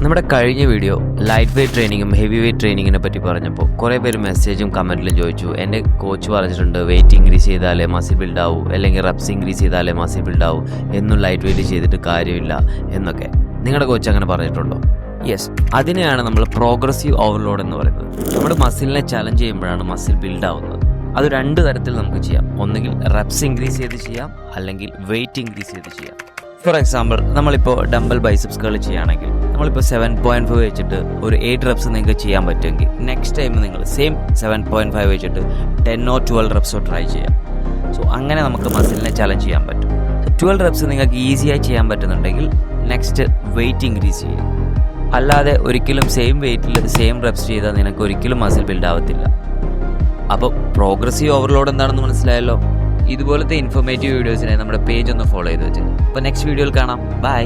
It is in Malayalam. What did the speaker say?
നമ്മുടെ കഴിഞ്ഞ വീഡിയോ ലൈറ്റ് വെയ്റ്റ് ട്രെയിനിങ്ങും ഹെവി വെയ്റ്റ് ട്രെയിനിങ്ങിനെ പറ്റി പറഞ്ഞപ്പോൾ കുറേ പേര് മെസ്സേജും കമൻറ്റിലും ചോദിച്ചു, എൻ്റെ കോച്ച് പറഞ്ഞിട്ടുണ്ട് വെയിറ്റ് ഇൻക്രീസ് ചെയ്താലേ മസിൽ ബിൽഡ് ആവൂ, അല്ലെങ്കിൽ റെപ്സ് ഇൻക്രീസ് ചെയ്താലേ മസിൽ ബിൽഡ് ആവൂ, എന്നും ലൈറ്റ് വെയ്റ്റ് ചെയ്തിട്ട് കാര്യമില്ല എന്നൊക്കെ. നിങ്ങളുടെ കോച്ച് അങ്ങനെ പറഞ്ഞിട്ടുണ്ടോ? യെസ്, അതിനെയാണ് നമ്മൾ പ്രോഗ്രസീവ് ഓവർലോഡ് എന്ന് പറയുന്നത്. നമ്മുടെ മസിലിനെ ചലഞ്ച് ചെയ്യുമ്പോഴാണ് മസിൽ ബിൽഡ് ആവുന്നത്. അത് രണ്ട് തരത്തിൽ നമുക്ക് ചെയ്യാം. ഒന്നുകിൽ റെപ്സ് ഇൻക്രീസ് ചെയ്ത് ചെയ്യാം, അല്ലെങ്കിൽ വെയിറ്റ് ഇൻക്രീസ് ചെയ്ത് ചെയ്യാം. ഫോർ എക്സാമ്പിൾ, നമ്മളിപ്പോൾ ഡംബൽ ബൈസെപ്സ് കേൾ ചെയ്യുകയാണെങ്കിൽ നമ്മളിപ്പോൾ 7.5 വെച്ചിട്ട് ഒരു 8 റെപ്സ് നിങ്ങൾക്ക് ചെയ്യാൻ പറ്റുമെങ്കിൽ നെക്സ്റ്റ് ടൈം നിങ്ങൾ സെയിം 7.5 വെച്ചിട്ട് 10 or 12 റെപ്സോ ട്രൈ ചെയ്യാം. സോ അങ്ങനെ നമുക്ക് മസിലിനെ ചലഞ്ച് ചെയ്യാൻ പറ്റും. 12 റെപ്സ് നിങ്ങൾക്ക് ഈസിയായി ചെയ്യാൻ പറ്റുന്നുണ്ടെങ്കിൽ നെക്സ്റ്റ് വെയിറ്റ് ഇൻക്രീസ് ചെയ്യും. അല്ലാതെ ഒരിക്കലും സെയിം വെയിറ്റിൽ സെയിം റെപ്സ് ചെയ്താൽ നിനക്ക് ഒരിക്കലും മസിൽ ബിൽഡ് ആവത്തില്ല. അപ്പോൾ പ്രോഗ്രസീവ് ഓവർലോഡ് എന്താണെന്ന് മനസ്സിലായല്ലോ. ഇതുപോലത്തെ ഇൻഫോർമേറ്റീവ് വീഡിയോസിനെ നമ്മുടെ പേജ് ഒന്ന് ഫോളോ ചെയ്ത് വെച്ച്. അപ്പോൾ നെക്സ്റ്റ് വീഡിയോയിൽ കാണാം. ബൈ.